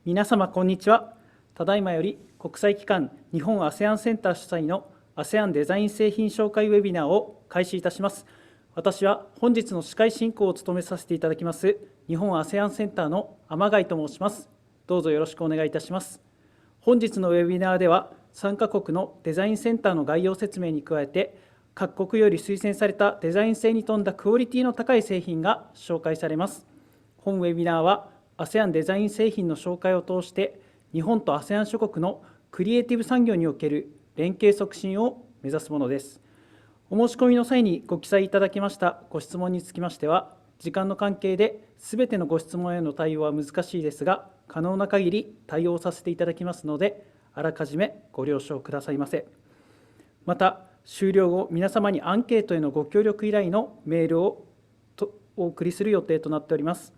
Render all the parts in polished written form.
皆様こんにちは。ただいまより国際機関日本 ASEAN センター主催の ASEAN デザイン製品紹介ウェビナーを開始いたします。私は本日の司会進行を務めさせていただきます日本 ASEAN センターの天貝と申します。どうぞよろしくお願いいたします。本日のウェビナーでは参加国のデザインセンターの概要説明に加えて、各国より推薦されたデザイン性に富んだクオリティの高い製品が紹介されます。本ウェビナーは ASEAN デザイン製品の紹介を通して、日本と ASEAN 諸国のクリエイティブ産業における連携促進を目指すものです。お申し込みの際にご記載いただきましたご質問につきましては、時間の関係ですべてのご質問への対応は難しいですが、可能な限り対応させていただきますので、あらかじめご了承くださいませ。また、終了後、皆様にアンケートへのご協力依頼のメールをお送りする予定となっております。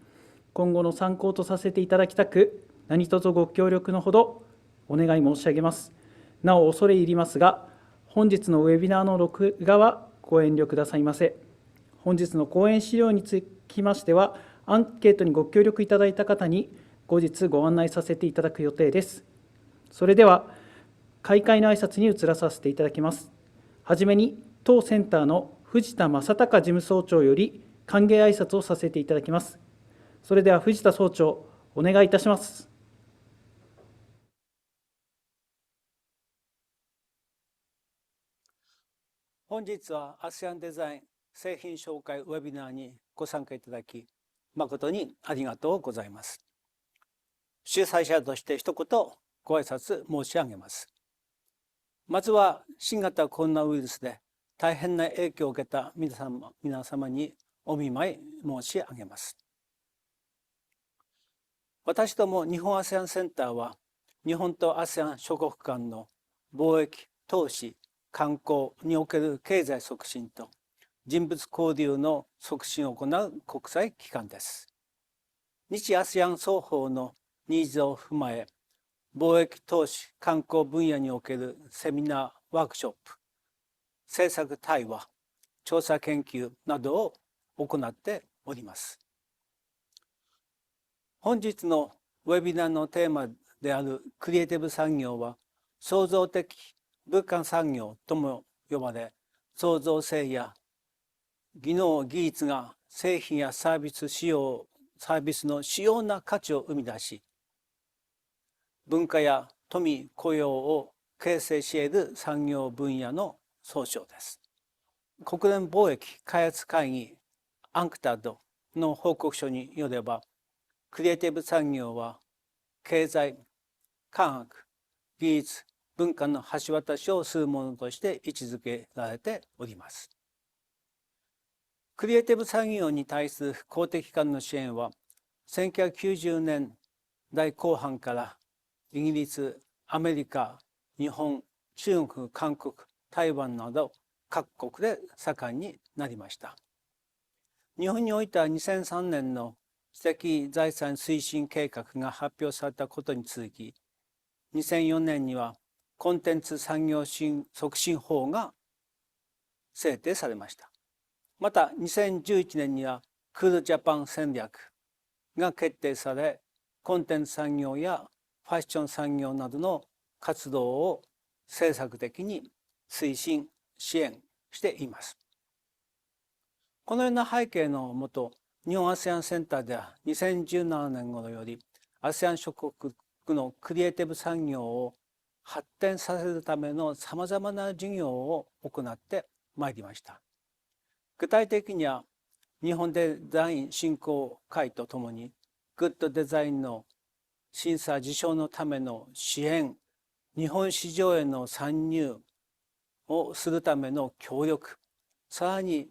今後の参考とさせていただきたく、何卒ご協力のほどお願い申し上げます。なお、恐れ入りますが、本日のウェビナーの録画はご遠慮くださいませ。本日の講演資料につきましては、アンケートにご協力いただいた方に後日ご案内させていただく予定です。それでは、開会の挨拶に移らさせていただきます。はじめに、当センターの藤田正孝事務総長より歓迎挨拶をさせていただきます。それでは藤田総長、お願いいたします。本日は ASEAN デザイン製品紹介ウェビナーにご参加いただき、誠にありがとうございます。主催者として一言ご挨拶申し上げます。まずは新型コロナウイルスで大変な影響を受けた皆様にお見舞い申し上げます。私ども日本 ASEAN センターは、日本と ASEAN 諸国間の貿易、投資、観光における経済促進と人物交流の促進を行う国際機関です。日 ASEAN 双方のニーズを踏まえ、貿易、投資、観光分野におけるセミナー、ワークショップ、政策対話、調査研究などを行っております。本日のウェビナーのテーマであるクリエイティブ産業は、創造的物価産業とも呼ばれ、創造性や技能技術が製品やサービスの主要な価値を生み出し、文化や富、雇用を形成し得る産業分野の総称です。国連貿易開発会議 UNCTAD の報告書によれば、クリエイティブ産業は経済、科学、技術、文化の橋渡しをするものとして位置づけられております。クリエイティブ産業に対する公的機関の支援は、1990年代後半からイギリス、アメリカ、日本、中国、韓国、台湾など各国で盛んになりました。日本においては2003年の知的財産推進計画が発表されたことに続き、2004年にはコンテンツ産業促進法が制定されました。また2011年にはクールジャパン戦略が決定され、コンテンツ産業やファッション産業などの活動を政策的に推進支援しています。このような背景のもと、日本 ASEAN センターでは2017年頃より ASEAN 諸国のクリエイティブ産業を発展させるためのさまざまな事業を行ってまいりました。具体的には、日本デザイン振興会とともにグッドデザインの審査受賞のための支援、日本市場への参入をするための協力、さらに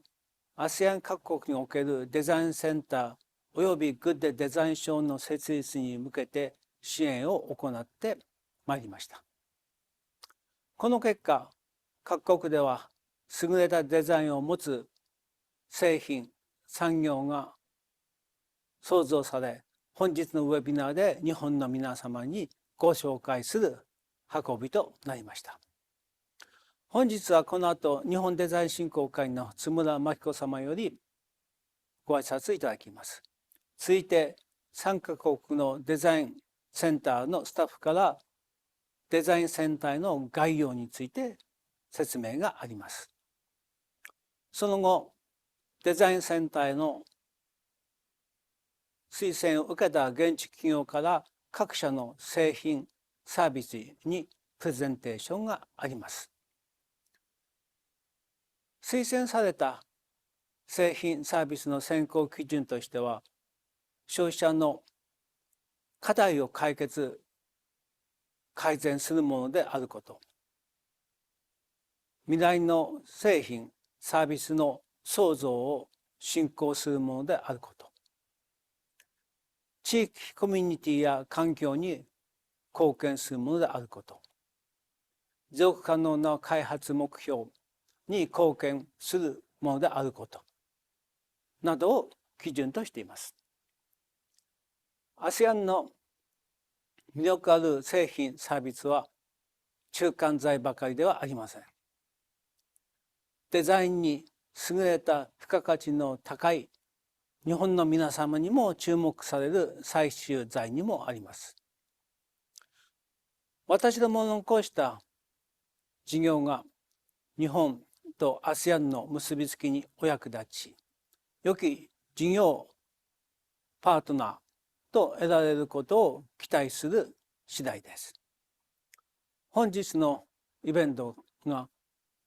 ASEAN 各国におけるデザインセンターおよびグッドデザイン賞の設立に向けて支援を行ってまいりました。この結果、各国では優れたデザインを持つ製品、産業が創造され、本日のウェビナーで日本の皆様にご紹介する運びとなりました。本日はこの後、日本デザイン振興会の津村真紀子様よりご挨拶いただきます。続いて、3カ国のデザインセンターのスタッフからデザインセンターの概要について説明があります。その後、デザインセンターの推薦を受けた現地企業から各社の製品、サービスにプレゼンテーションがあります。推薦された製品、サービスの選考基準としては、消費者の課題を改善するものであること、未来の製品、サービスの創造を進行するものであること、地域コミュニティや環境に貢献するものであること、持続可能な開発目標に貢献するものであることなどを基準としています。ASEAN の魅力ある製品サービスは中間材ばかりではありません。デザインに優れた付加価値の高い日本の皆様にも注目される最終材にもあります。私どものこうした事業が日本と ASEAN の結びつきにお役立ち、良き事業パートナーと得られることを期待する次第です。本日のイベントが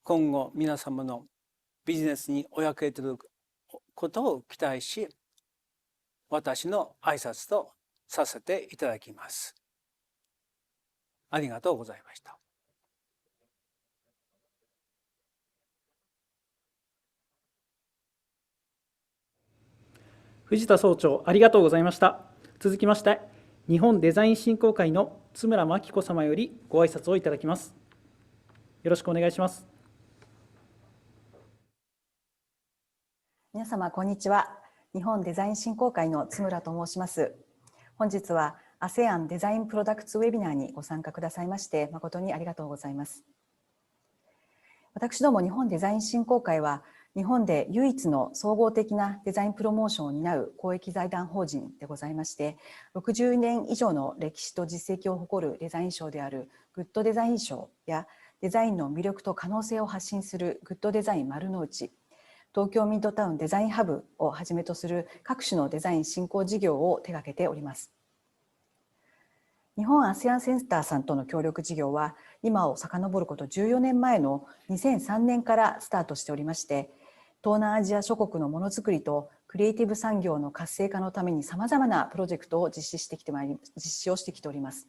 今後皆様のビジネスにお役に立てることを期待し、私の挨拶とさせていただきます。ありがとうございました。藤田総長、ありがとうございました。続きまして、日本デザイン振興会の津村真紀子様よりご挨拶をいただきます。よろしくお願いします。皆様、こんにちは。日本デザイン振興会の津村と申します。本日は ASEAN デザインプロダクツウェビナーにご参加くださいまして誠にありがとうございます。私ども日本デザイン振興会は日本で唯一の総合的なデザインプロモーションを担う公益財団法人でございまして、60年以上の歴史と実績を誇るデザイン賞であるグッドデザイン賞やデザインの魅力と可能性を発信するグッドデザイン丸の内、東京ミッドタウンデザインハブをはじめとする各種のデザイン振興事業を手掛けております。日本ASEANセンターさんとの協力事業は今を遡ること14年前の2003年からスタートしておりまして、東南アジア諸国のものづくりとクリエイティブ産業の活性化のためにさまざまなプロジェクトを実施をしてきております。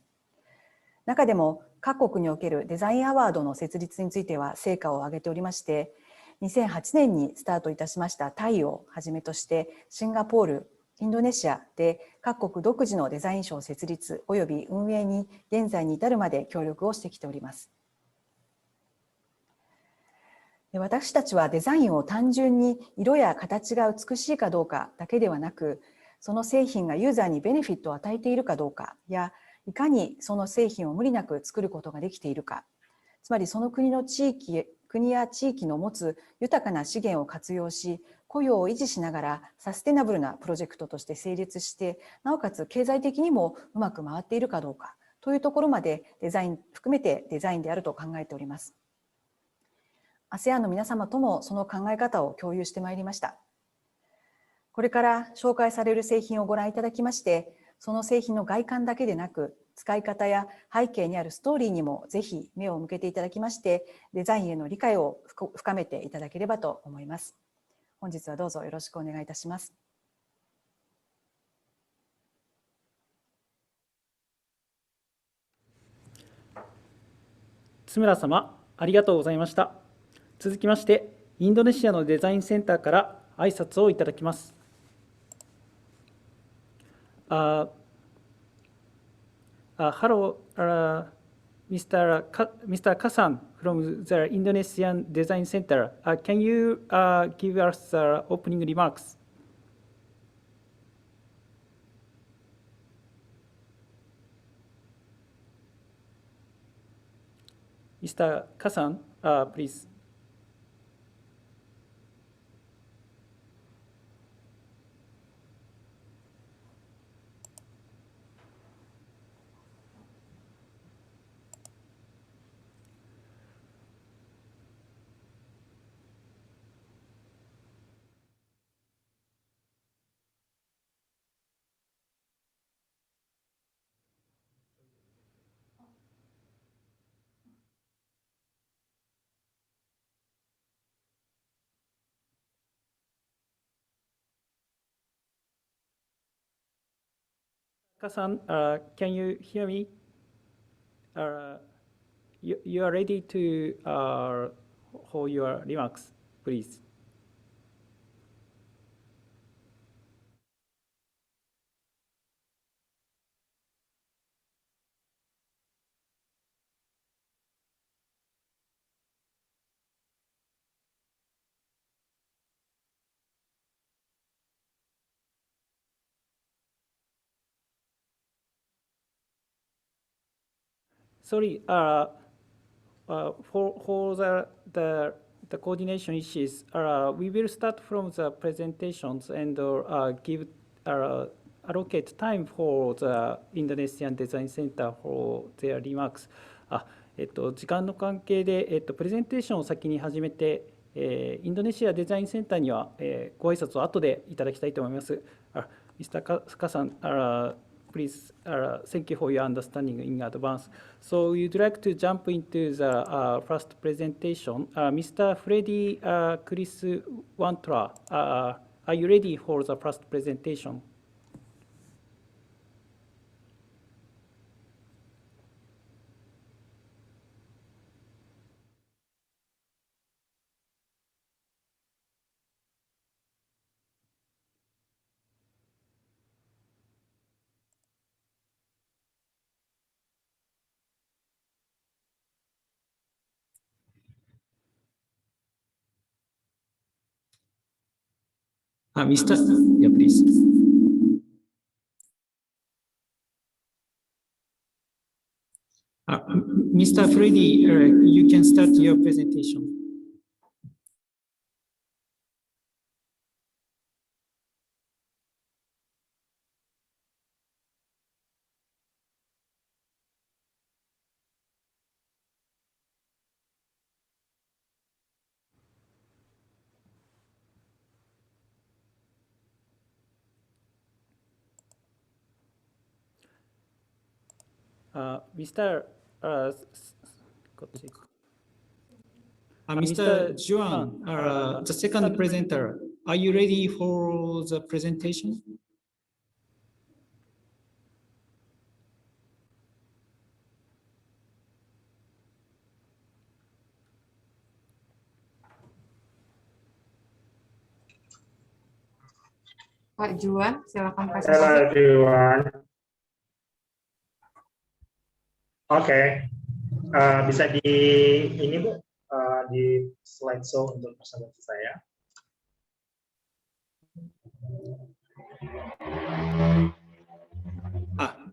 中でも各国におけるデザインアワードの設立については成果を上げておりまして、2008年にスタートいたしましたタイをはじめとしてシンガポール、インドネシアで各国独自のデザイン賞設立及び運営に現在に至るまで協力をしてきております。私たちはデザインを単純に色や形が美しいかどうかだけではなく、その製品がユーザーにベネフィットを与えているかどうかや、いかにその製品を無理なく作ることができているか、つまりその国や地域の持つ豊かな資源を活用し、雇用を維持しながらサステナブルなプロジェクトとして成立して、なおかつ経済的にもうまく回っているかどうかというところまでデザイン含めてデザインであると考えております。ASEAN の皆様ともその考え方を共有してまいりました。これから紹介される製品をご覧いただきまして、その製品の外観だけでなく、使い方や背景にあるストーリーにもぜひ目を向けていただきまして、デザインへの理解を深めていただければと思います。本日はどうぞよろしくお願いいたします。津村様、ありがとうございました。続きまして、インドネシアのデザインセンターから挨拶をいただきます。Hello, Mr. Kasan from the Indonesian Design Center. Can you give us the opening remarks? Mr. Kasan, please. Taka-san, can you hear me? You are ready to hold your remarks, please. Sorry, for the coordination issues, we will start from the presentations and give allocate time for the Indonesian Design Center for their remarks. 時間の関係で、プレゼンテーションを先に始めて、インドネシアデザインセンターには、ご挨拶を後でいただきたいと思います。Mr. Kasan, please, thank you for your understanding in advance. So you'd like to jump into the first presentation. Mr. Freddy Chris Wantra, are you ready for the first presentation? Mr. Yeah, please. Mr. Freddy, you can start your presentation. Mr. Mr. Juan, the second presenter, are you ready for the presentation? Pak Juan, silakan Hello presentasi. everyone. Oke, bisa di ini Bu, di slideshow untuk presentasi saya.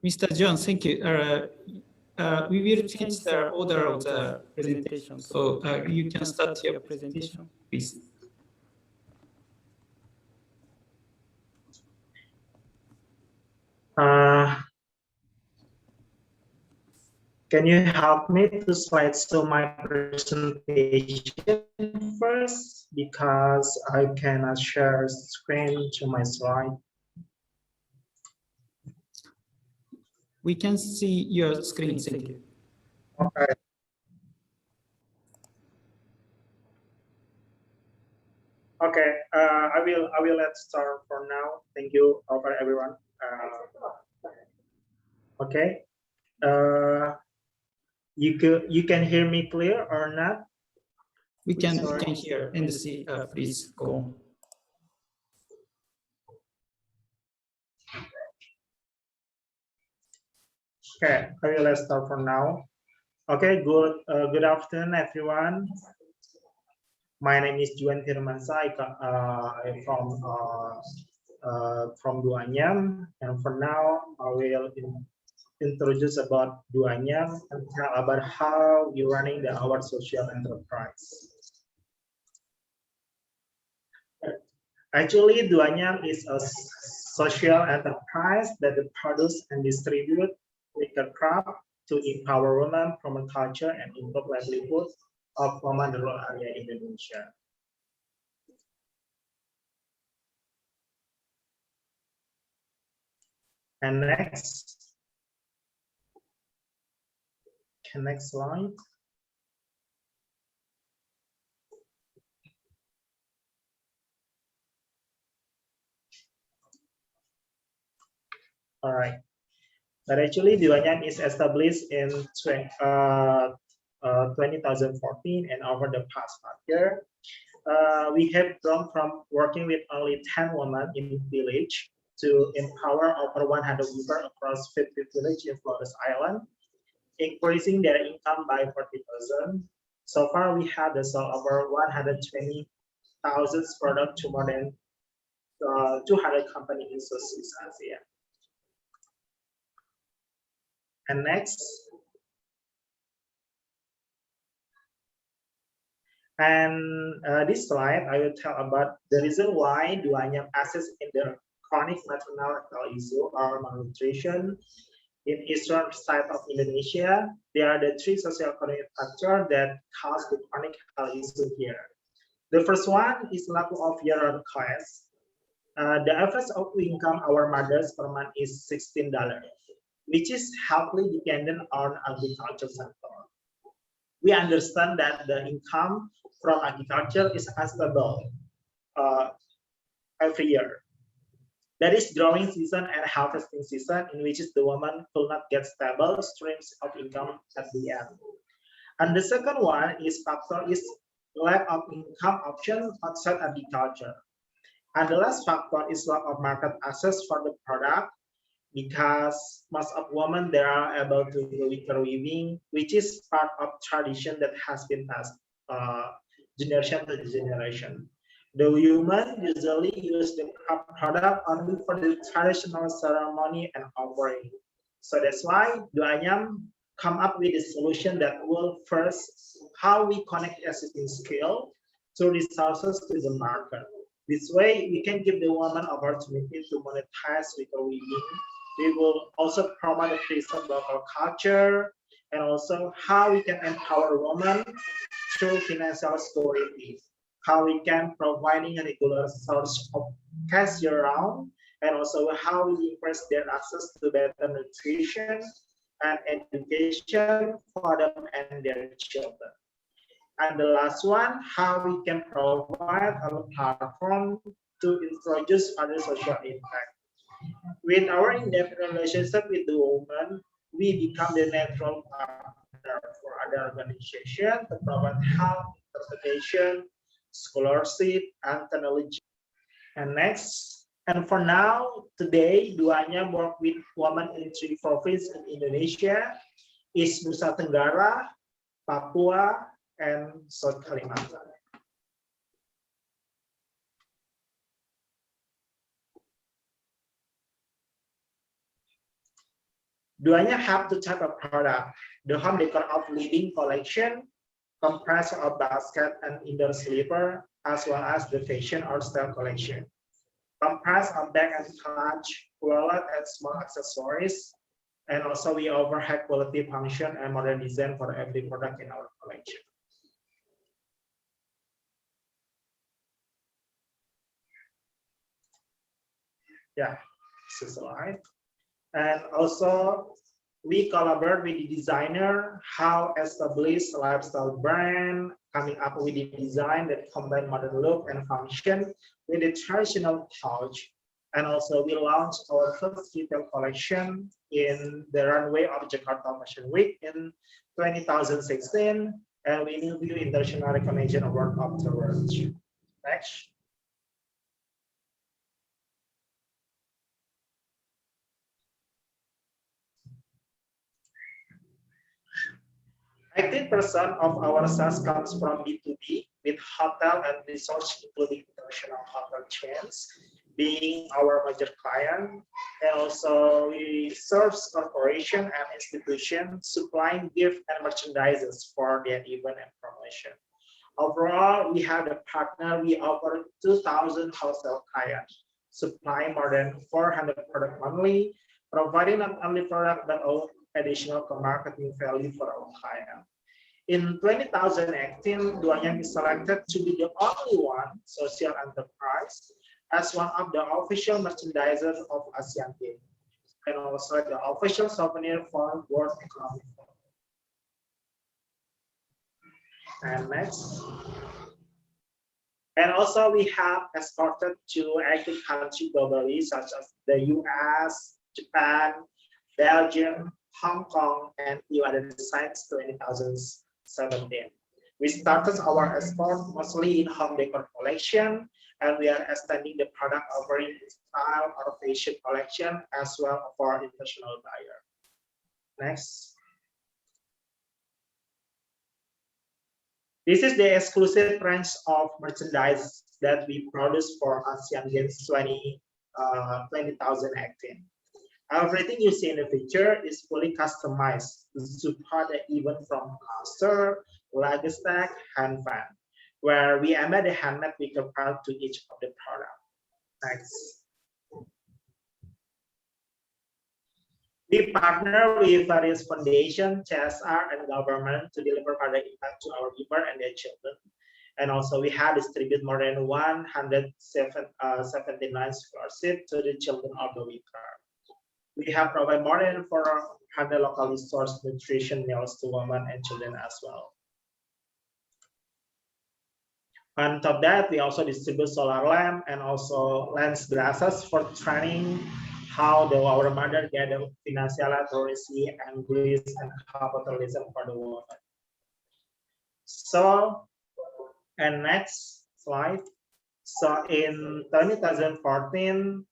Mr. John, thank you. We will change the order of the presentation, so you can start your presentation, please. Can you help me to slideshow my presentation first, because I cannot share screen to my slide. We can see your screen, thank you. Okay. Okay, I will let's start for now. Thank you for everyone. Okay. You can hear me clear or not? We can hear and see. Please go on. Okay, I will let's start for now. Okay, good afternoon, everyone. My name is Juan Firmansa. I'm from Duanyam, and for now I will introduce about Duanyam and tell about how we're running our social enterprise. Actually, Duanyam is a social enterprise that produce and distribute wicker craft to empower women, promote culture, and improve livelihood of women in rural area Indonesia. And next slide. All right. But actually, Duanyam is established in 2014, and over the past 5 years, we have grown from working with only 10 women in village to empower over 100 women across 50 villages in Flores Island, increasing their income by 40%. So far, we have sold over 120,000 products to more than 200 companies in Southeast Asia. And next. And this slide, I will tell about the reason why Duanyam assess in the chronic maternal health issue or malnutrition in eastern side of Indonesia. There are the three socio-economic factors that cause the chronic health issue here. The first one is lack of year-round class. The average of income our mothers per month is $16, which is heavily dependent on agriculture sector. We understand that the income from agriculture is unstable every year. That is growing season and harvesting season, in which the woman will not get stable streams of income at the end. And the second one is factor is lack of income option outside agriculture. And the last factor is lack of market access for the product, because most of women they are able to do wicker weaving, which is part of tradition that has been passed generation to generation. The women usually use the craft product only for the traditional ceremony and offering. So that's why Duanyam come up with a solution that will first how we connect existing skill to resources to the market. This way, we can give the woman opportunity to monetize wicker weaving. We will also promote the preserve local culture, and also how we can empower women through financial security, how we can providing a regular source of cash year-round, and also how we increase their access to better nutrition and education for them and their children. And the last one, how we can provide a platform to introduce other social impact. With our in-depth relationship with the woman, we become the natural partner for other organizations to provide health, transportation, scholarship, and technology. And next, and for now, today, Duanyam work with women in 3 provinces in Indonesia, East Nusa Tenggara, Papua, and South Kalimantan. Duanyam have 2 types of product. The home decor of living collection, comprised of basket and indoor slipper, as well as the fashion or style collection, comprised of bag and clutch, wallet, and small accessories. And also we offer high quality function and modern design for every product in our collection. Yeah, this is a slide. And also we collaborate with the designer, how establish lifestyle brand, coming up with a design that combine modern look and function with a traditional touch. And also we launched our first retail collection in the runway of Jakarta Fashion Week in 2016, and we will be international recognition award afterwards. Next. 80% of our sales comes from B2B, with hotel and resorts, including international hotel chains, being our major client. And also we serve corporation and institutions, supplying gift and merchandises for their event and promotion. Overall, we have a partner, we offer 2,000 wholesale clients, supplying more than 400 products monthly, providing not only product but also additional marketing value for our client. In 2018, Duanyam is selected to be the only one social enterprise as one of the official merchandisers of ASEAN Games, and also the official souvenir for World Economic Forum. And next. And also we have exported to 80 countries globally, such as the US, Japan, Belgium, Hong Kong, and few other sites in 2017. We started our export mostly in home decor collection, and we are extending the product offering in style or fashion collection as well for international buyer. Next. This is the exclusive range of merchandise that we produce for ASEAN Games 2018. Everything you see in the picture is fully customized to support the event from coaster, luggage tag, hand fan, where we embed the handmade wicker part to each of the product. Next. We partner with various foundations, CSR, and government to deliver product impact to our people and their children. And also we have distributed more than 179 scholarships to the children of the weaker. We have provided more than 400 locally sourced nutrition meals to women and children as well. On top of that, we also distribute solar lamp and also lens glasses for training how our mother get the financial literacy and English and capitalism for the woman. So, and next slide. So in 2014,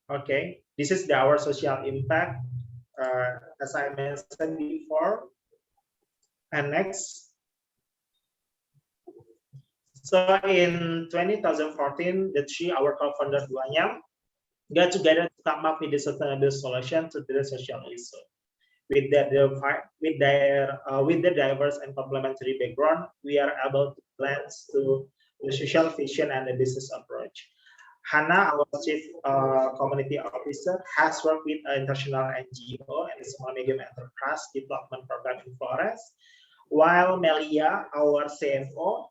okay, this is our social impact, as I mentioned before. And next. So in 2014, our co-founder Duanyam got together to come up with a sustainable solution to the social issue. With the diverse and complementary background, we are able to blend to the social vision and the business approach. Hannah, our chief community officer, has worked with an international NGO and small medium enterprise development program in Flores, while Melia, our CFO,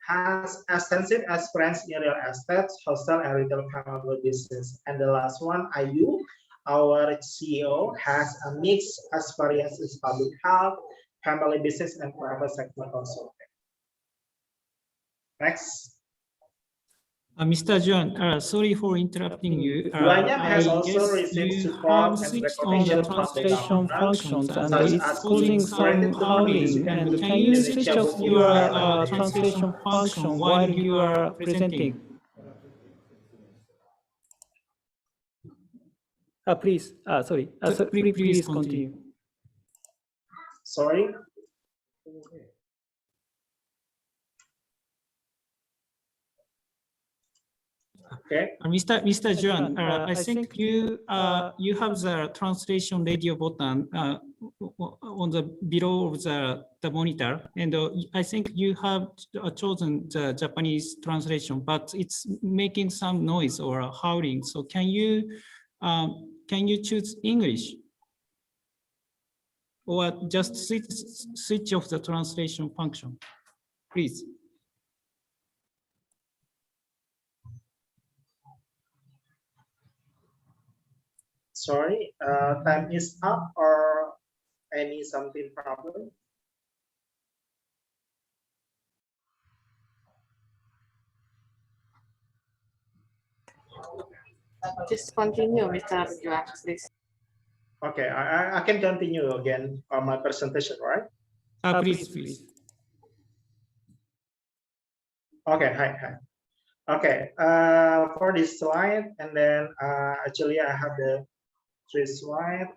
has extensive experience in real estate, wholesale, and retail family business. And the last one, Ayu, our CEO, has a mixed experience in public health, family business, and private sector consulting. Next. Mr. John, sorry for interrupting you. Duanyam has also received support and recognition from the translation functions, and such it's as causing some howling. And can you switch off your translation function while you are presenting? Please, sorry, please continue. Sorry. Okay. Mr. John, I think you have the translation radio button on the below of the monitor, and I think you have chosen the Japanese translation, but it's making some noise or howling. So can you choose English, or just switch off the translation function, please? Sorry, time is up or any something problem? Just continue, Mr. Juan, please. Okay, I can continue again on my presentation, right? Please. Okay, hi. Okay, for this slide, and then actually I have the 3 slides,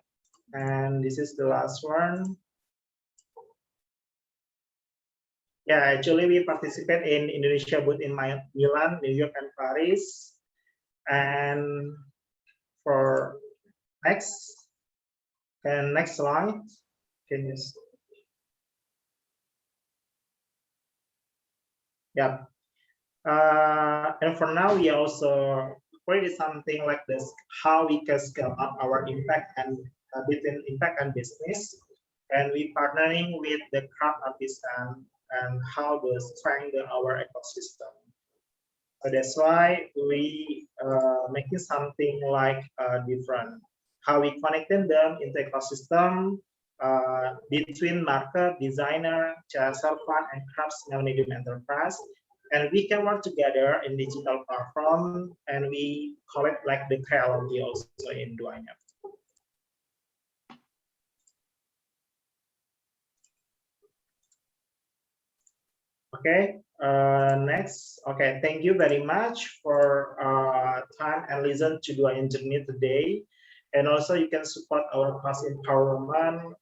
and this is the last one. Yeah, actually we participate in Indonesia booth in Milan, New York, and Paris. And for next slide, can you? Yeah. And for now, we also created something like this: how we can scale up our impact and between impact and business, and we partnering with the craft artisan and how to strengthen our ecosystem. So that's why we making something like different. How we connecting them into ecosystem between market, designer, CSR fund, and crafts small medium enterprise. and we can work together in digital platform, and we call it like the reality also in Duanya. Okay, next. Okay, thank you very much for time and listen to Duanya Journey today. And also you can support our class empowerment,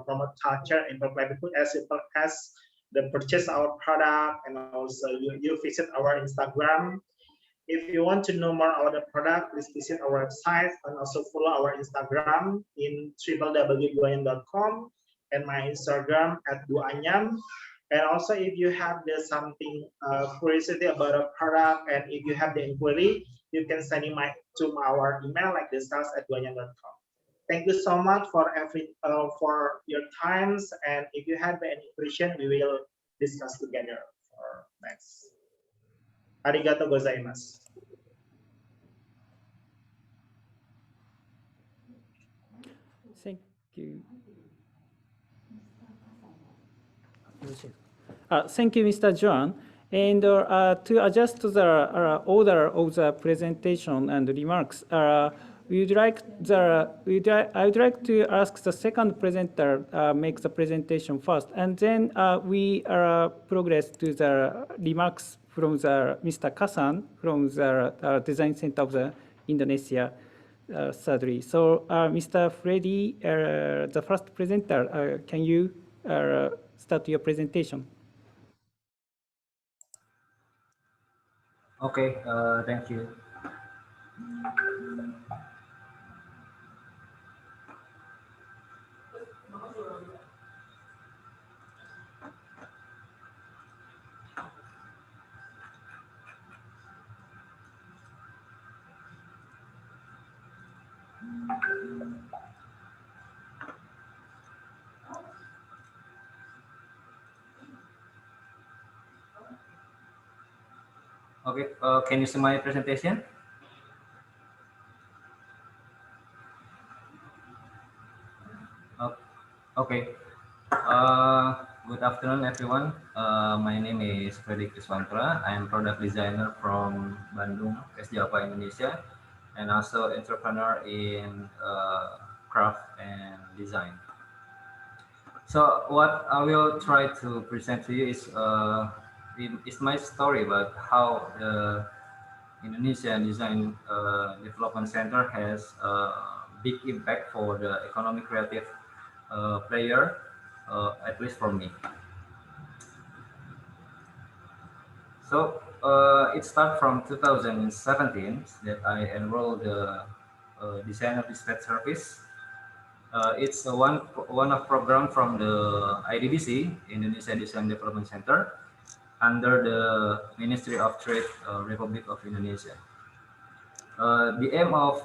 promote culture, and livelihood as simple as the purchase our product, and also you visit our Instagram. If you want to know more about the product, please visit our website and also follow our Instagram in www.duanyam.com and my Instagram at duanyam. And also, if you have something curiosity about a product, and if you have the inquiry, you can send it to our email like sales@duanyam.com. Thank you so much for for your times. And if you have any question, we will discuss together for next. Arigato gozaimasu. Thank you. Thank you, Mr. Joan. And to adjust to the order of the presentation and remarks, I would like to ask the second presenter make the presentation first, and then we progress to the remarks from the Mr. Kasan from the Design Center of the Indonesia. Thirdly, so Mr. Freddy, the first presenter, can you start your presentation? Okay, thank you. Okay, can you see my presentation? Okay. Good afternoon, everyone. My name is Freddy Kriswantra. I am product designer from Bandung, West Java, Indonesia, and also entrepreneur in craft and design. So what I will try to present to you is my story about how the Indonesia Design Development Center has a big impact for the economic creative player, at least for me. So it started from 2017 that I enrolled the Designer Dispatch Service. It's one of program from the IDDC, Indonesia Design Development Center, under the Ministry of Trade, Republic of Indonesia. The aim of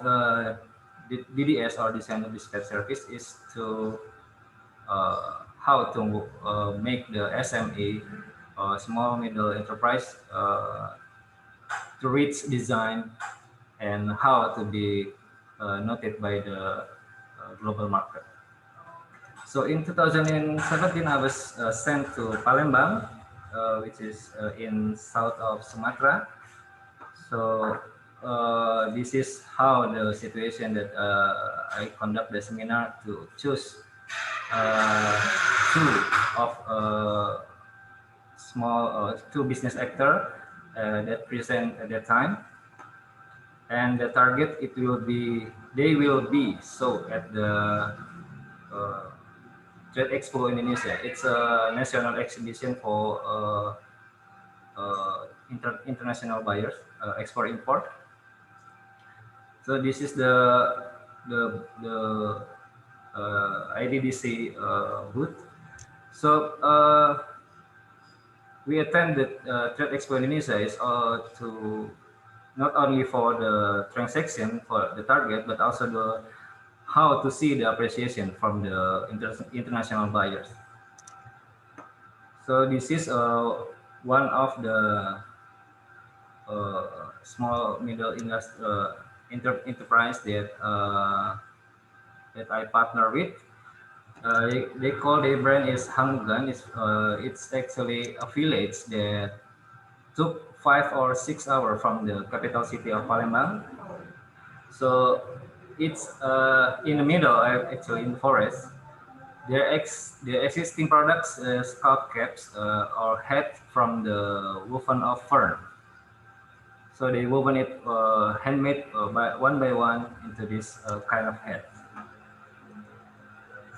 DDS or Designer Dispatch Service is to how to make the SME, small middle enterprise, to reach design and how to be noted by the global market. So in 2017, I was sent to Palembang, which is in south of Sumatra. So this is how the situation that I conduct the seminar to choose two business actor that present at that time, and the target they will be sold at the Trade Expo Indonesia. It's a national exhibition for international buyers, export import. So this is the IDDC booth. So we attended Trade Expo Indonesia is to not only for the transaction for the target, but also how to see the appreciation from the international buyers. So this is one of the small middle enterprise that I partner with. They call their brand is Hangugan. It's actually a village that took 5 or 6 hours from the capital city of Palembang. So it's in the middle, actually in the forest. The existing products, scalp caps, are had from the woven of fern. So they woven it handmade by one into this kind of hat.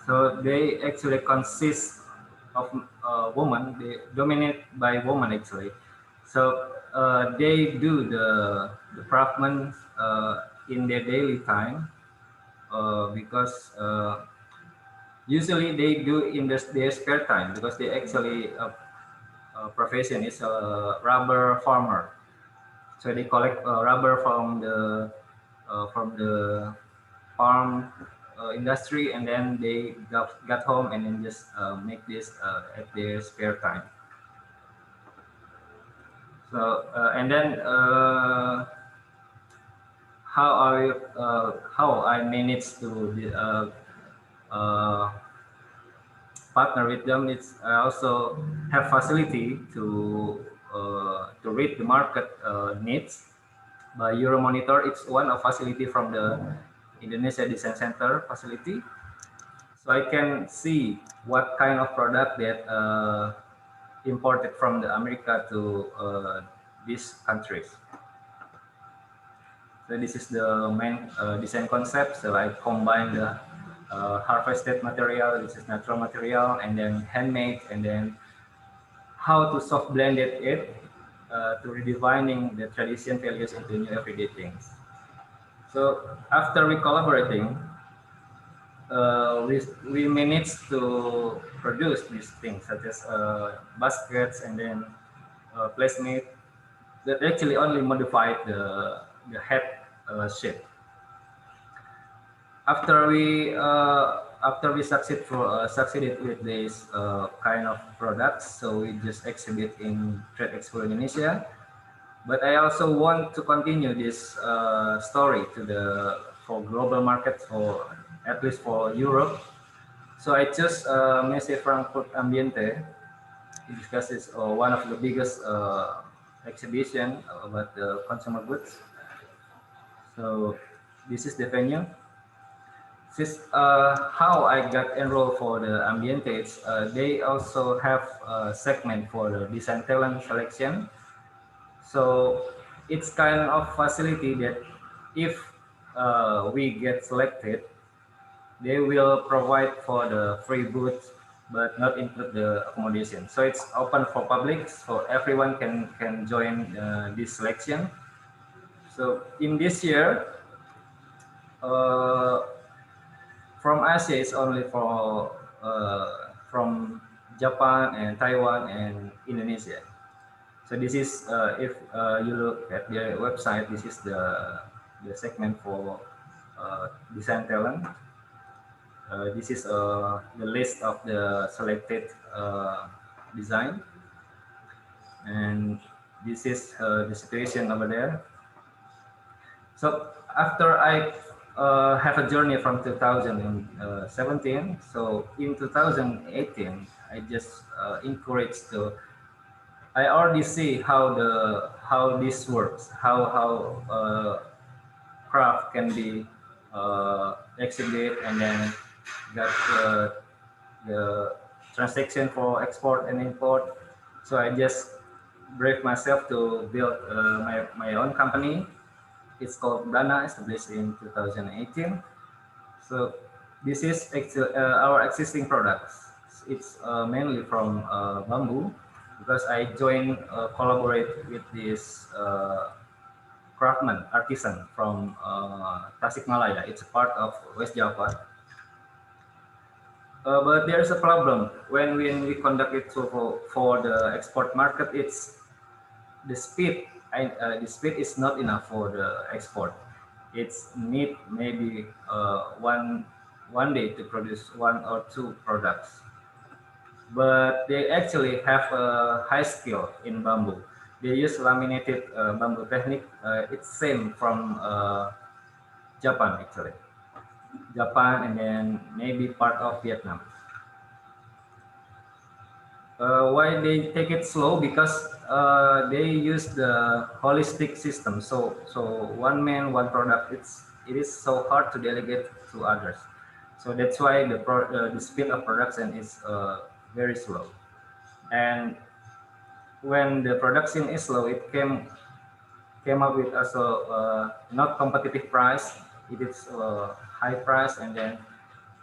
So they actually consist of women. They dominate by women actually. So they do the craftsmen in their daily time because usually they do in their spare time because they actually profession is a rubber farmer. So they collect rubber from the farm industry, and then they got home and then just make this at their spare time. So and then how I managed to partner with them. It's I also have facility to read the market needs by Euromonitor. It's one of facility from the Indonesia Design Center facility. So I can see what kind of product that imported from the America to these countries. So this is the main design concept. So I combine the harvested material, which is natural material, and then handmade, and then how to soft blend it to redefining the tradition values into new everyday things. So after we collaborating, we managed to produce these things such as baskets and then placemat that actually only modified the head shape. After we succeeded with this kind of products, so we just exhibit in Trade Expo Indonesia. But I also want to continue this story for global market, for at least for Europe. So I chose Messe Frankfurt Ambiente because it's one of the biggest exhibition about the consumer goods. So this is the venue. This how I got enrolled for the Ambiente. They also have a segment for the design talent selection. So it's kind of facility that if we get selected, they will provide for the free booth, but not include the accommodation. So it's open for public, so everyone can join this selection. So in this year, from Asia it's only for from Japan and Taiwan and Indonesia. So this is if you look at their website, this is the segment for design talent. This is the list of the selected design, and this is the situation over there. So after I have a journey from 2017, so in 2018, I just encouraged to. I already see how this works, how craft can be exhibit and then got the transaction for export and import. So I just brave myself to build my own company. It's called Dana, established in 2018. So this is our existing products. It's mainly from bamboo because I collaborate with this craftsman, artisan from Tasikmalaya. It's a part of West Java. But there's a problem when we conduct it for the export market. It's the speed. The speed is not enough for the export. It's need maybe one day to produce 1 or 2 products. But they actually have a high skill in bamboo. They use laminated bamboo technique. It's same from Japan actually. Japan and then maybe part of Vietnam. Why they take it slow? Because they use the holistic system. So one man, one product. It is so hard to delegate to others. So that's why the speed of production is very slow. And when the production is slow, it came up with also not competitive price. It is high price, and then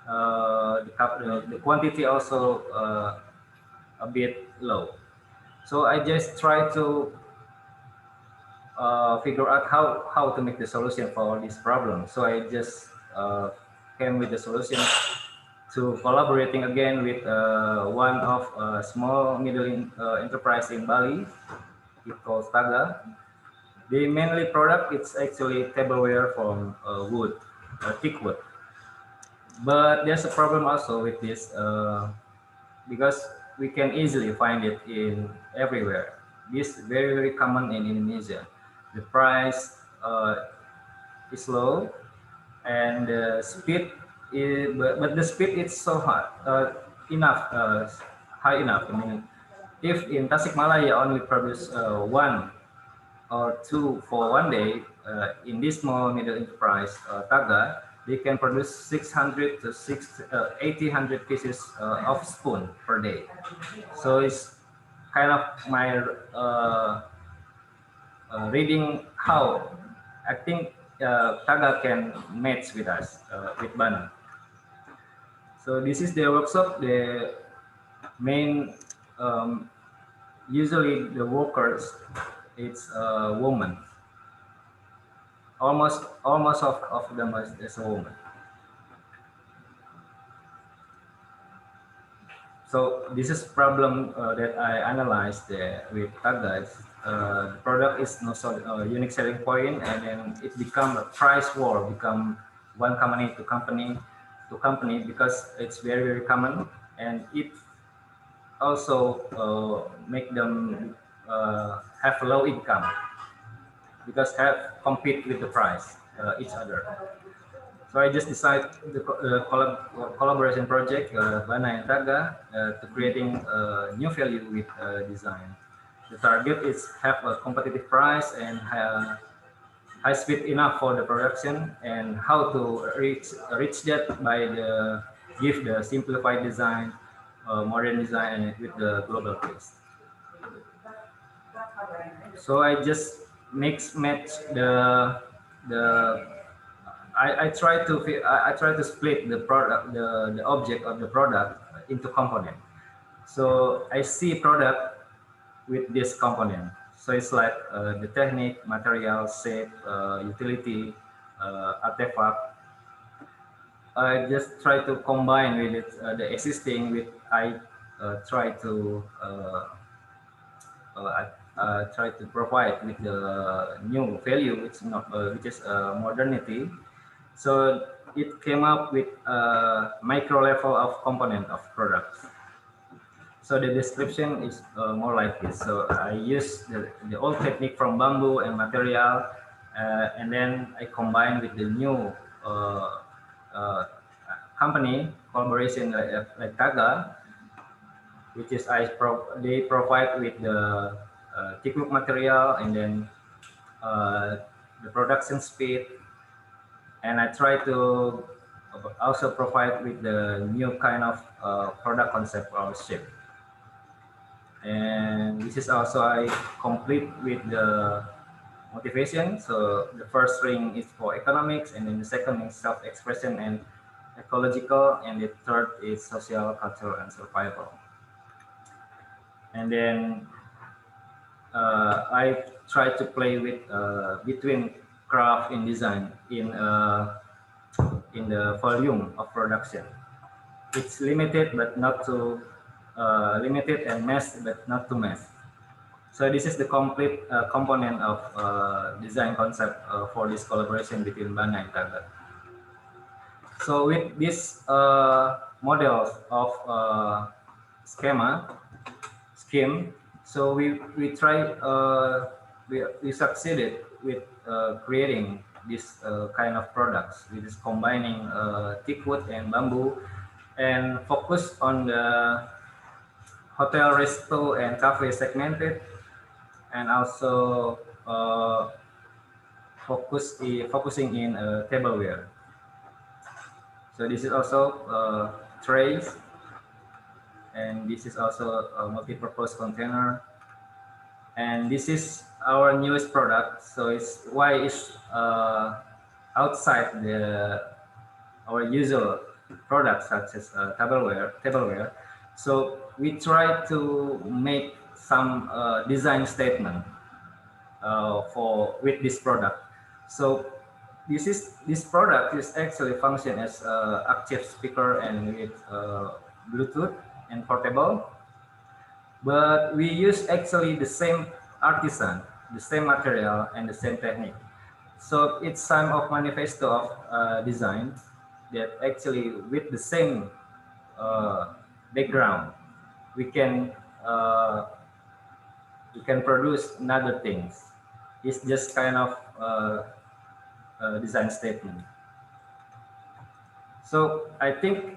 the quantity also a bit low. So I just try to figure out how to make the solution for this problem. So I just came with the solution to collaborating again with one of small middle enterprise in Bali. It called Taga. The mainly product it's actually tableware from wood, thick wood. But there's a problem also with this because we can easily find it in everywhere. This is very common in Indonesia. The price is low, and the speed is, but the speed is so high, high enough. I mean, if in Tasikmalaya only produce one or two for one day, in this small middle enterprise Taga, they can produce 600 to 800 pieces of spoon per day. So it's kind of my reading how I think Taga can match with us, with Bana. So this is the workshop. The main, usually the workers, it's a woman. Almost of them is a woman. So this is problem that I analyzed with Taga. The product is no unique selling point, and then it become a price war, become one company to company because it's very common, and it also make them have low income because have compete with the price each other. So I just decided the collaboration project, Bana and Taga, to creating new value with design. The target is have a competitive price and high speed enough for the production, and how to reach that by give the simplified design, modern design with the global taste. So I just match the I try to split the product, the object of the product into component. So I see product with this component. So it's like the technique, material, shape, utility, artifact. I just try to combine with it, the existing with I try to try to provide with the new value, which is modernity. So it came up with a micro level of component of products. So the description is more like this. So I use the old technique from bamboo and material, and then I combine with the new company collaboration like Taga, which is they provide with the thickwood material, and then the production speed. And I try to also provide with the new kind of product concept or shape. And this is also I complete with the motivation. So the first ring is for economics, and then the second is self-expression and ecological, and the third is social, cultural, and survival. And then I try to play with between craft and design in the volume of production. It's limited but not too limited, and mass but not too mass. So this is the complete component of design concept for this collaboration between Bana and Taga. So with this models of scheme, so we try we succeeded with creating this kind of products, which is combining thick wood and bamboo, and focus on the hotel, resto, and cafe segmented, and also focusing in tableware. So this is also trays, and this is also a multi-purpose container. And this is our newest product. So it's outside our usual products such as tableware. So we try to make some design statement with this product. So this product is actually function as active speaker and with Bluetooth and portable. But we use actually the same artisan, the same material, and the same technique. So it's some of manifesto of design that actually with the same background, we can produce another things. It's just kind of design statement. So I think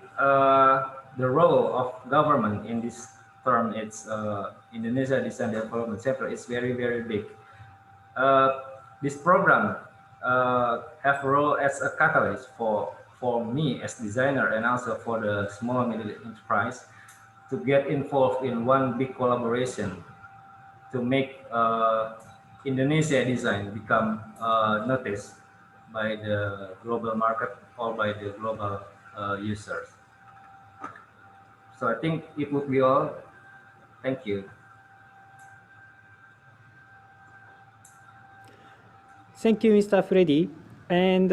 the role of government in this term, it's Indonesia Design Development Center, is very, very big. This program have a role as a catalyst for me as designer and also for the small and middle enterprise to get involved in one big collaboration to make Indonesia design become noticed by the global market or by the global users. So I think it would be all. Thank you. Thank you, Mr. Freddy. And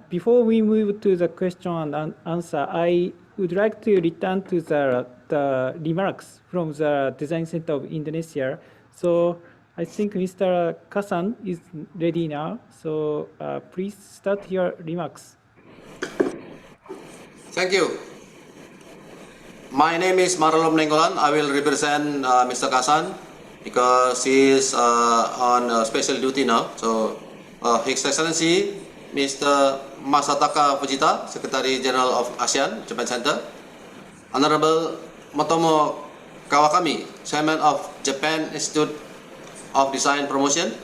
before we move to the question and answer, I would like to return to the remarks from the Design Center of Indonesia. So I think Mr. Kasan is ready now. So please start your remarks. Thank you. My name is Marlon Nenggolan. I will represent Mr. Kasan because he is on special duty now. So His Excellency Mr. Masataka Fujita, Secretary General of ASEAN-Japan Center, Honorable Motomo Kawakami, Chairman of Japan Institute of Design Promotion,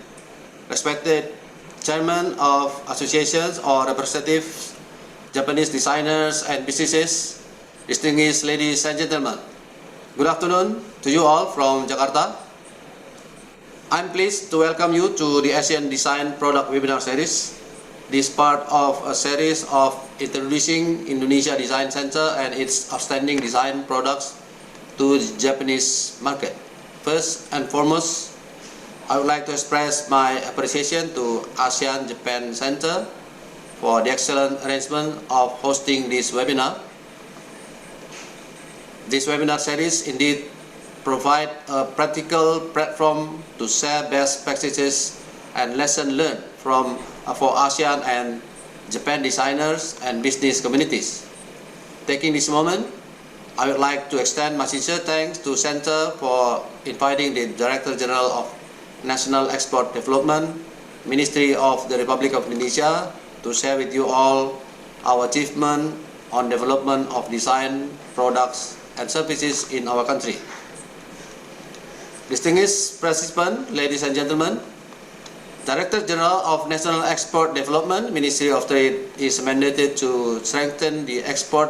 respected Chairman of associations or representatives, Japanese designers and businesses, distinguished ladies and gentlemen. Good afternoon to you all from Jakarta. I'm pleased to welcome you to the ASEAN Design Product Webinar Series. This is part of a series of introducing Indonesia Design Center and its outstanding design products to the Japanese market. First and foremost, I would like to express my appreciation to ASEAN-Japan Center for the excellent arrangement of hosting this webinar. This webinar series indeed provide a practical platform to share best practices and lessons learned for ASEAN and Japan designers and business communities. Taking this moment, I would like to extend my sincere thanks to Center for inviting the Director General of National Export Development, Ministry of the Republic of Indonesia, to share with you all our achievement on development of design products and services in our country. Distinguished participants, ladies and gentlemen, Director General of National Export Development, Ministry of Trade, is mandated to strengthen the export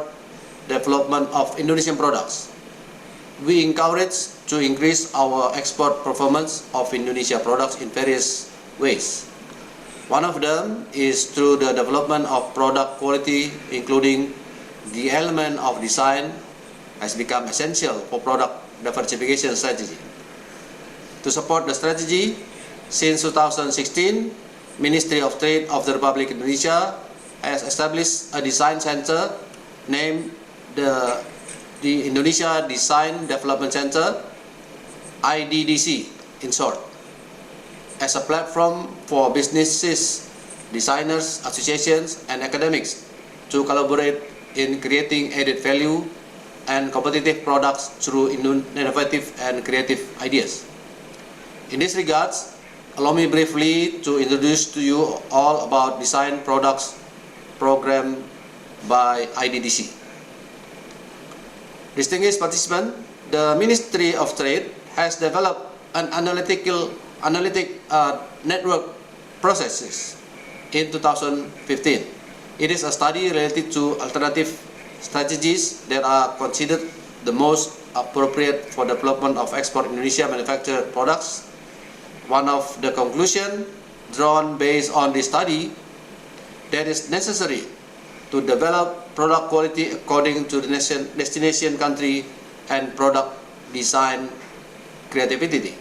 development of Indonesian products. We encourage to increase our export performance of Indonesia products in various ways. One of them is through the development of product quality, including the element of design has become essential for product diversification strategy. To support the strategy, since 2016, Ministry of Trade of the Republic of Indonesia has established a design center named the Indonesia Design Development Center, IDDC in short, as a platform for businesses, designers, associations, and academics to collaborate in creating added value and competitive products through innovative and creative ideas. In this regard, allow me briefly to introduce to you all about design products program by IDDC. Distinguished participants, the Ministry of Trade has developed an analytic network processes in 2015. It is a study related to alternative strategies that are considered the most appropriate for development of export Indonesia manufactured products. One of the conclusions drawn based on this study that is necessary to develop product quality according to the destination country and product design creativity.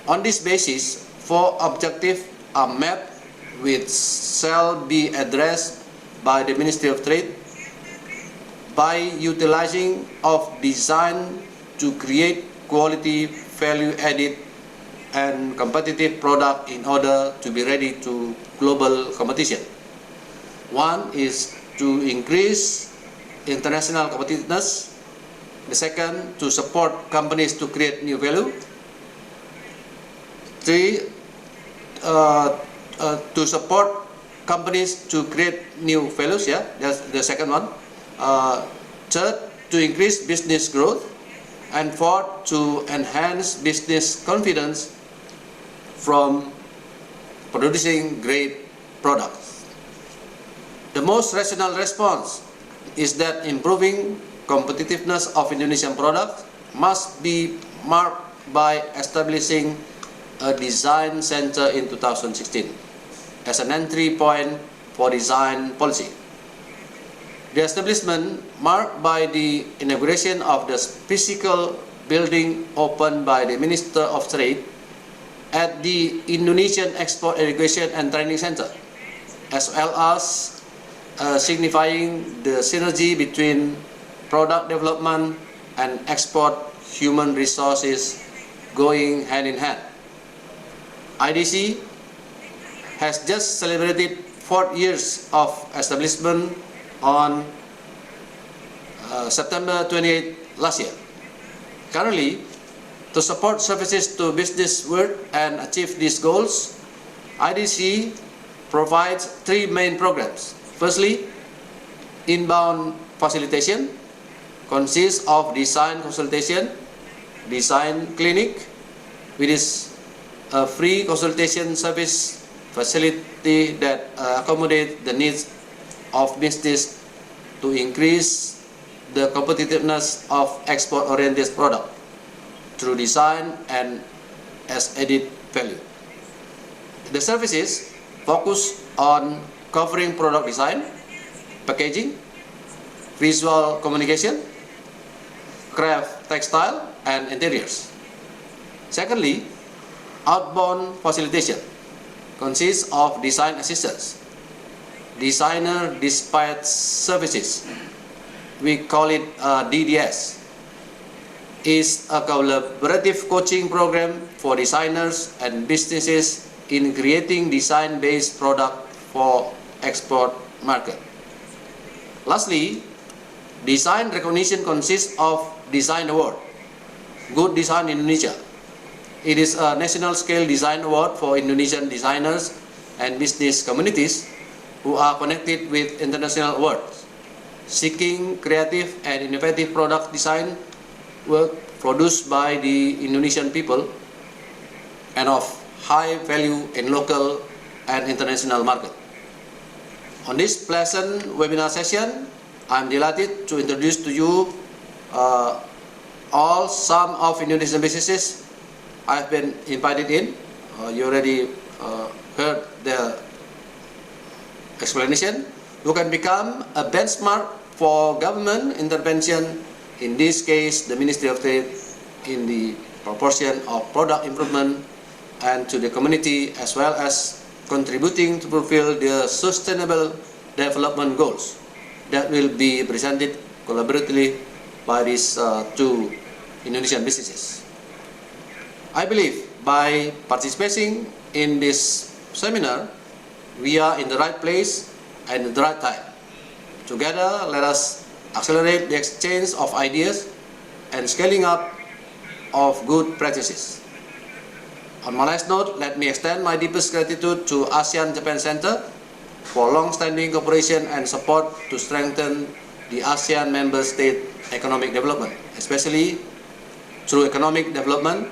On this basis, 4 objectives are mapped which shall be addressed by the Ministry of Trade by utilizing of design to create quality, value-added and competitive product in order to be ready to global competition. One is to increase international competitiveness. The second, to support companies to create new value. 3, to support companies to create new values. Yeah, that's the second one. Third, to increase business growth. And fourth, to enhance business confidence from producing great products. The most rational response is that improving competitiveness of Indonesian products must be marked by establishing a design center in 2016 as an entry point for design policy. The establishment marked by the inauguration of the physical building opened by the Minister of Trade at the Indonesian Export Education and Training Center, as well as signifying the synergy between product development and export human resources going hand in hand. IDC has just celebrated 4 years of establishment on September 28 last year. Currently, to support services to business world and achieve these goals, IDC provides 3 main programs. Firstly, inbound facilitation consists of design consultation, design clinic, which is a free consultation service facility that accommodates the needs of business to increase the competitiveness of export-oriented product through design and as added value. The services focus on covering product design, packaging, visual communication, craft, textile, and interiors. Secondly, outbound facilitation consists of design assistance, designer dispatch services, we call it DDS, is a collaborative coaching program for designers and businesses in creating design-based product for export market. Lastly, design recognition consists of design award, Good Design Indonesia. It is a national scale design award for Indonesian designers and business communities who are connected with international awards, seeking creative and innovative product design work produced by the Indonesian people and of high value in local and international market. On this pleasant webinar session, I'm delighted to introduce to you some of Indonesian businesses I've been invited in. You already heard the explanation. Who can become a benchmark for government intervention, in this case the Ministry of Trade, in the proportion of product improvement and to the community, as well as contributing to fulfill the sustainable development goals that will be presented collaboratively by these 2 Indonesian businesses. I believe by participating in this seminar, we are in the right place and at the right time. Together, let us accelerate the exchange of ideas and scaling up of good practices. On my last note, let me extend my deepest gratitude to ASEAN-Japan Center for long-standing cooperation and support to strengthen the ASEAN member state economic development, especially through economic development,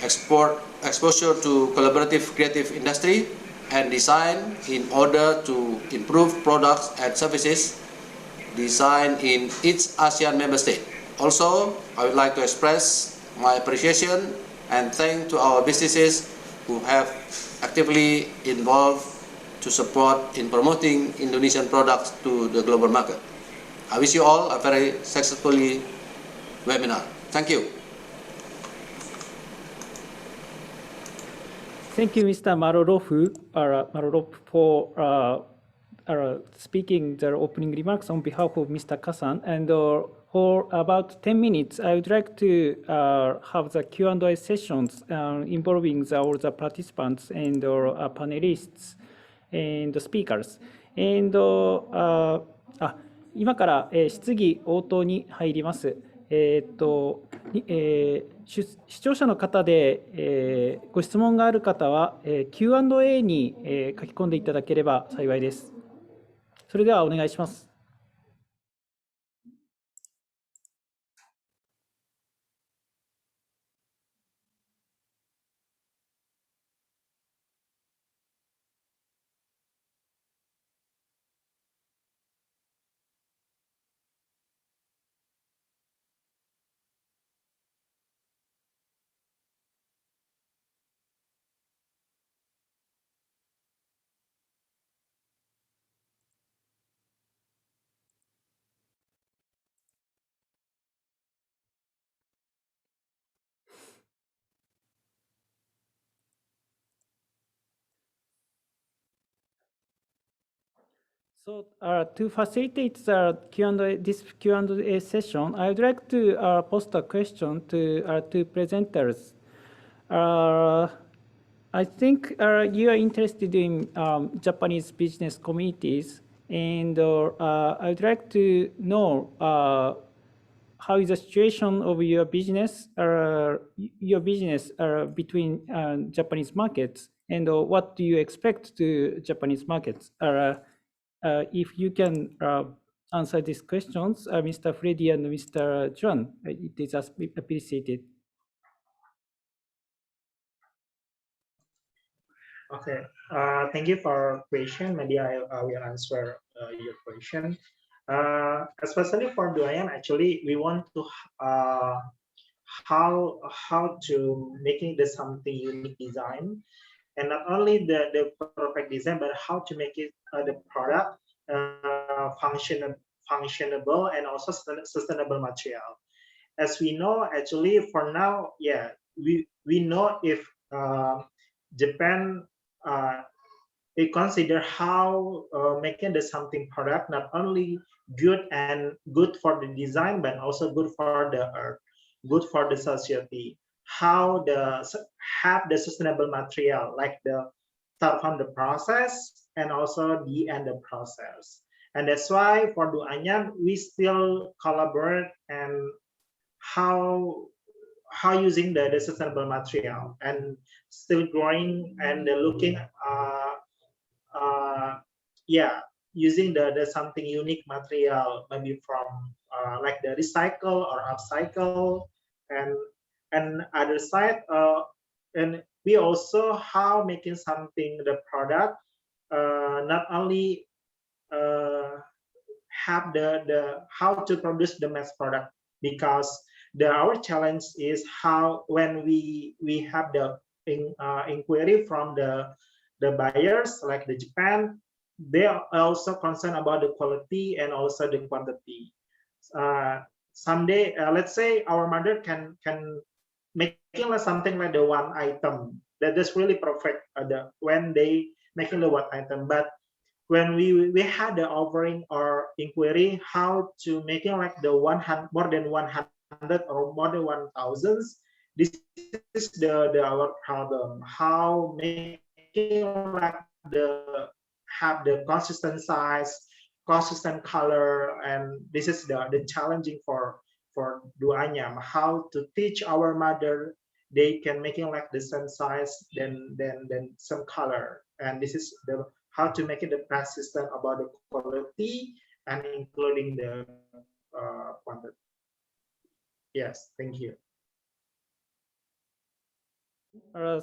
exposure to collaborative creative industry, and design in order to improve products and services designed in each ASEAN member state. Also, I would like to express my appreciation and thank to our businesses who have actively involved to support in promoting Indonesian products to the global market. I wish you all a very successful webinar. Thank you. Thank you, Mr. Marorov, for speaking the opening remarks on behalf of Mr. Kasan. And for about 10 minutes, I would like to have the Q&A sessions involving all the participants and panelists and the speakers. And 今から、質疑応答に入ります。視聴者の方で、ご質問がある方は、Q&A に、書き込んでいただければ幸いです。それではお願いします。So to facilitate the this Q&A session, I would like to post a question to our two presenters. I think you are interested in Japanese business communities, and I would like to know how is the situation of your business between Japanese markets, and what do you expect to Japanese markets? If you can answer these questions, Mr. Freddy and Mr. Juan, it is appreciated. Okay, thank you for question. Maybe I will answer your question. Especially for Doyen, actually, we want to how to making the something unique design, and not only the perfect design, but how to make it the product functionable and also sustainable material. As we know, actually, for now, yeah, we know if Japan we consider how making the something product not only good for the design, but also good for the earth, good for the society. How have the sustainable material, like the start from the process and also the end of process. And that's why for Duanyam, we still collaborate and how using the sustainable material and still growing and looking using the something unique material, maybe from like the recycle or upcycle, and other side and we also how making something the product not only have the how to produce the mass product, because our challenge is how when we have the inquiry from the buyers like the Japan, they are also concerned about the quality and also the quantity. Someday, let's say our mother can making something like the one item that is really perfect when they making the one item, but when we had the offering or inquiry how to making like the 100 more than 100 or more than 1,000, this is the our problem. How making like have the consistent size, consistent color, and this is the challenging for Duanyam. How to teach our mother they can making like the same size then some color, and this is the how to make it the consistent about the quality and including the wanted. Yes, thank you.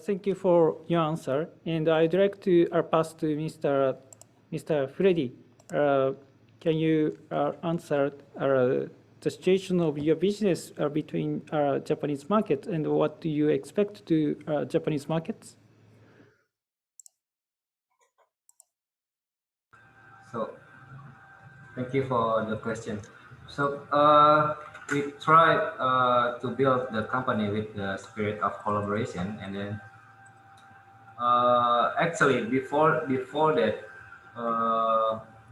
Thank you for your answer. And I'd like to pass to Mr. Freddy. Can you answer the situation of your business between Japanese market and what do you expect to Japanese markets? So, thank you for the question. So, we tried to build the company with the spirit of collaboration, and then actually before that,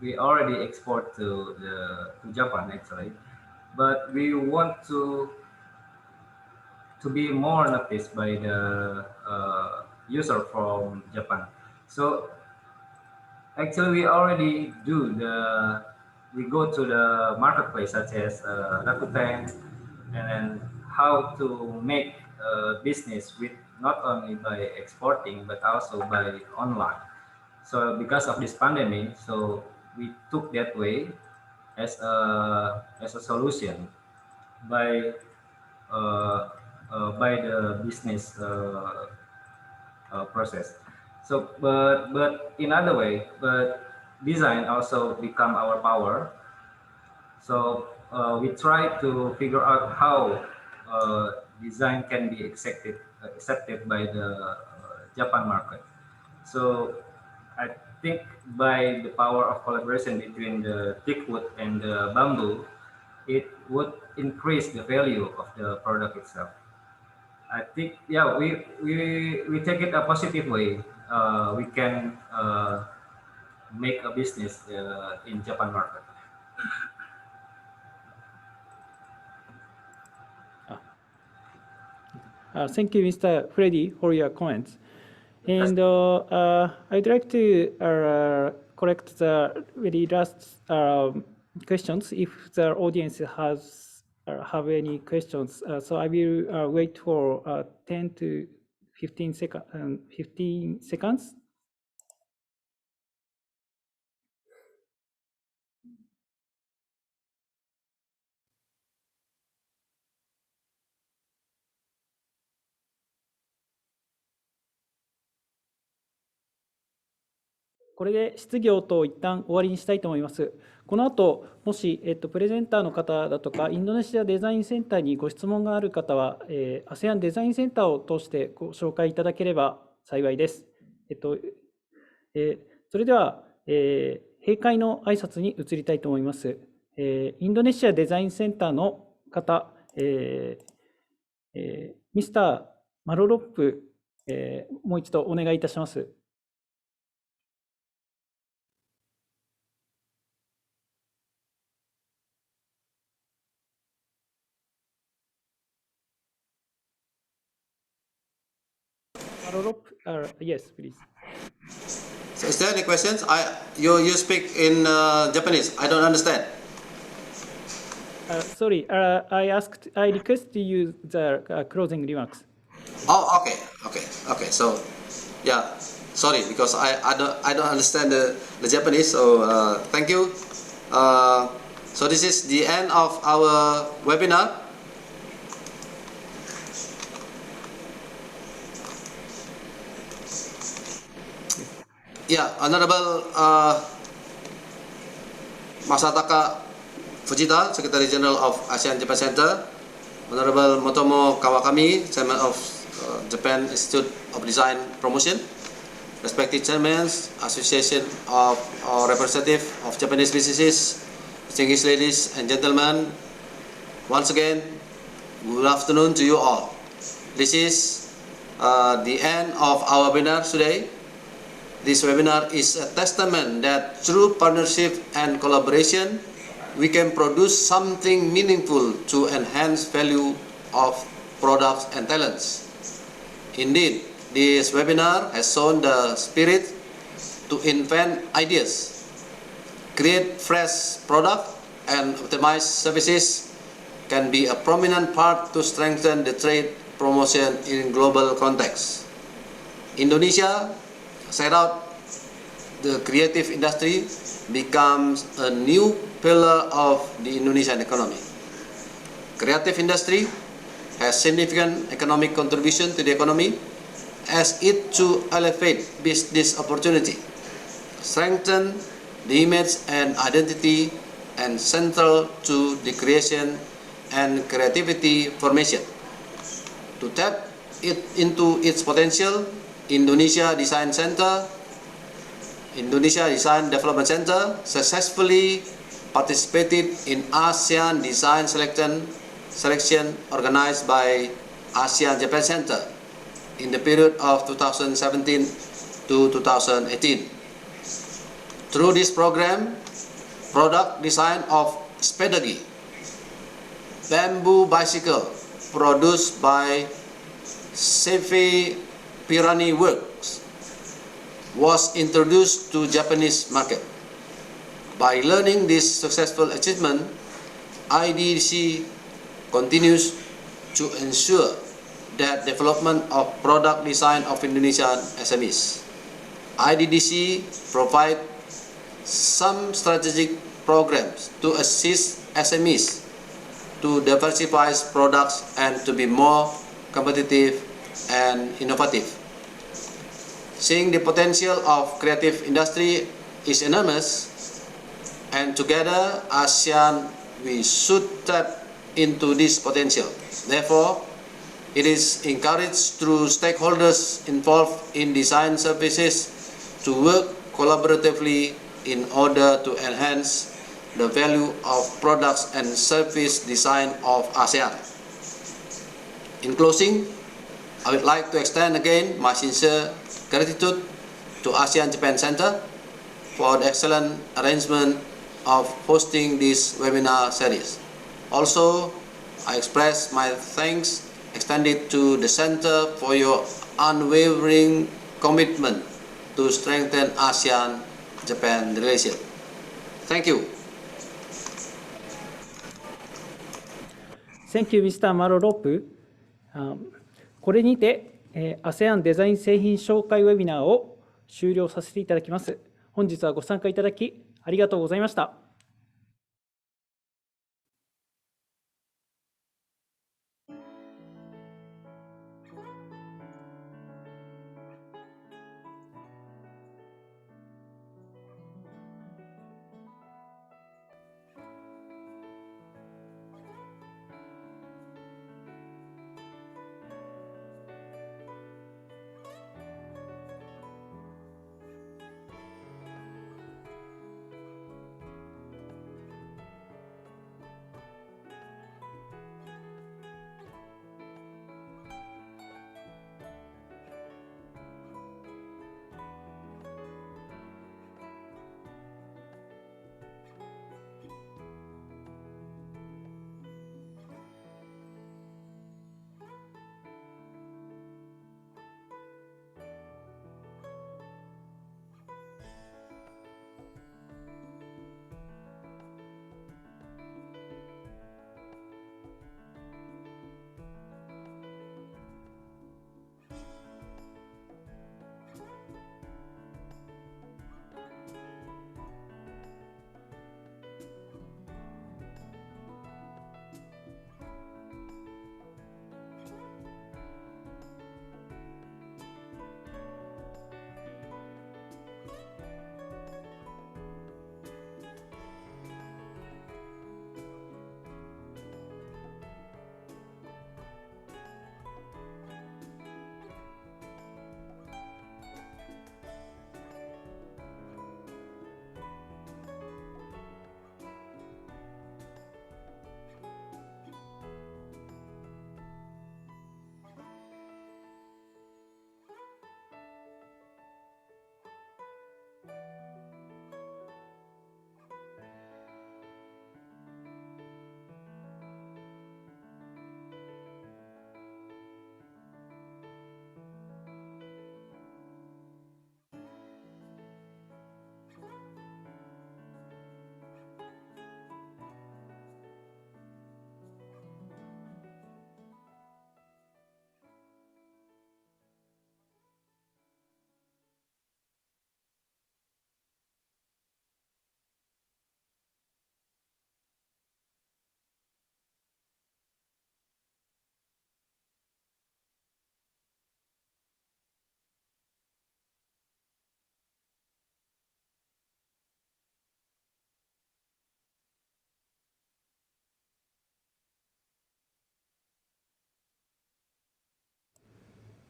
we already export to Japan actually, but we want to be more noticed by the user from Japan. So actually, we already do we go to the marketplace such as Rakuten, and then how to make business with not only by exporting but also by online. So because of this pandemic, so we took that way as a solution by by the business process. So, but in other way, but design also become our power. So we try to figure out how design can be accepted by the Japan market. So I think by the power of collaboration between the teak wood and the bamboo, it would increase the value of the product itself. I think, yeah, we take it a positive way. We can make a business in Japan market. Thank you, Mr. Freddy, for your comments. And I'd like to correct the very last questions if the audience has have any questions. So I will wait for 10 to 15 seconds.これで質疑応答を一旦終わりにしたいと思います。この後、もし、プレゼンターの方だとか、インドネシアデザインセンターにご質問がある方は、ASEAN デザインセンターを通してご紹介いただければ幸いです。それでは、閉会の挨拶に移りたいと思います。インドネシアデザインセンターの方、ミスター・マロロップ、もう一度お願いいたします。Yes, please. So is there any questions? You speak in Japanese. I don't understand. Sorry, I request to use the closing remarks. Oh, okay. So, yeah, sorry because I don't understand the Japanese. So thank you. So this is the end of our webinar. Yeah, Honorable Masataka Fujita, Secretary General of ASEAN-Japan Center, Honorable Motomo Kawakami, Chairman of Japan Institute of Design Promotion, respected chairmen, Association of Representative of Japanese Businesses, distinguished ladies and gentlemen, once again, good afternoon to you all. This is the end of our webinar today. This webinar is a testament that through partnership and collaboration, we can produce something meaningful to enhance value of products and talents. Indeed, this webinar has shown the spirit to invent ideas, create fresh products, and optimize services can be a prominent part to strengthen the trade promotion in global context. Indonesia set out the creative industry becomes a new pillar of the Indonesian economy. Creative industry has significant economic contribution to the economy as it to elevate business opportunity, strengthen the image and identity, and central to the creation and creativity formation. To tap it into its potential, Indonesia Design Development Center successfully participated in ASEAN Design Selection organized by ASEAN-Japan Center in the period of 2017 to 2018. Through this program, product design of Spedagi, bamboo bicycle produced by Seve Pirani Works, was introduced to Japanese market. By learning this successful achievement, IDDC continues to ensure that development of product design of Indonesian SMEs. IDDC provide some strategic programs to assist SMEs to diversify products and to be more competitive and innovative. Seeing the potential of creative industry is enormous, and together ASEAN we should tap into this potential. Therefore, it is encouraged through stakeholders involved in design services to work collaboratively in order to enhance the value of products and service design of ASEAN. In closing, I would like to extend again my sincere gratitude to ASEAN-Japan Center for the excellent arrangement of hosting this webinar series. Also, I express my thanks extended to the Center for your unwavering commitment to strengthen ASEAN-Japan relation. Thank you. Thank you, Mr. Marorop. これにて、ASEAN デザイン製品紹介ウェビナーを終了させていただきます。本日はご参加いただきありがとうございました。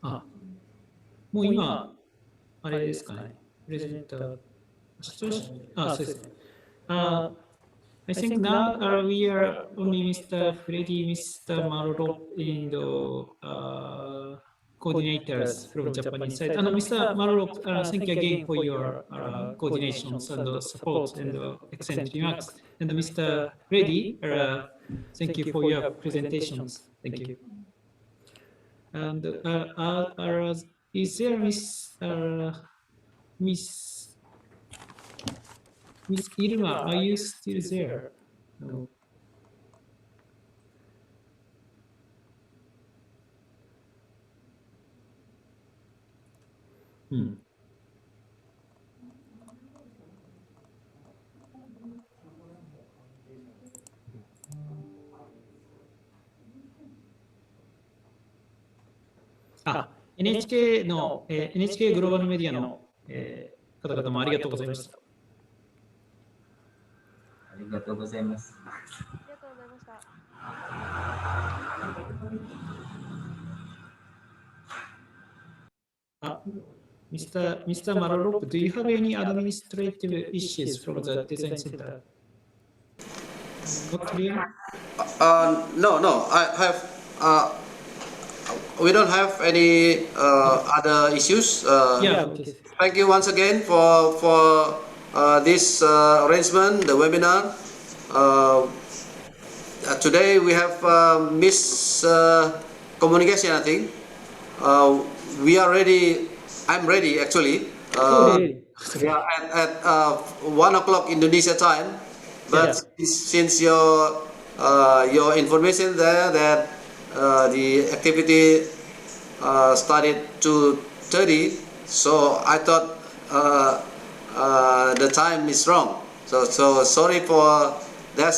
あ、もう今、あれですかね。プレゼンター、視聴者、そうですね。I think now we are only Mr. Freddy, Mr. Marlop, and coordinators from Japanese side. Mr. Marlop, thank you again for your coordinations and support and excellent remarks. And Mr. Freddy, thank you for your presentations. Thank you. And is there Miss Irma, are you still there? No. NHK の、NHK グローバルメディアの、方々もありがとうございました。ありがとうございます。Mr. Marlop, do you have any administrative issues from the design center? Not clear? No. I have. We don't have any other issues. Okay. Thank you once again for this arrangement, the webinar. Today we have miscommunication, I think. We are ready. I'm ready actually. Yeah, at 1 o'clock Indonesia time. But since your information there that the activity started 2:30, so I thought the time is wrong. So sorry for that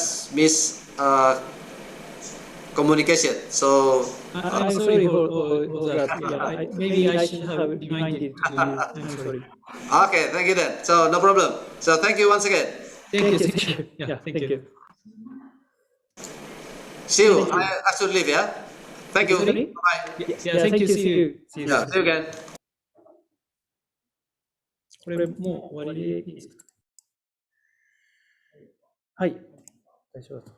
communication. So I'm sorry for that. Yeah, maybe I should have reminded you. I'm sorry. Okay, thank you then. So no problem. So thank you once again. Thank you. Yeah, thank you. See you. I should leave, yeah? Thank you. Sorry? Bye. Yeah, thank you. See you. Yeah, see you again. これもう終わりでいいですか？はい、大丈夫だと。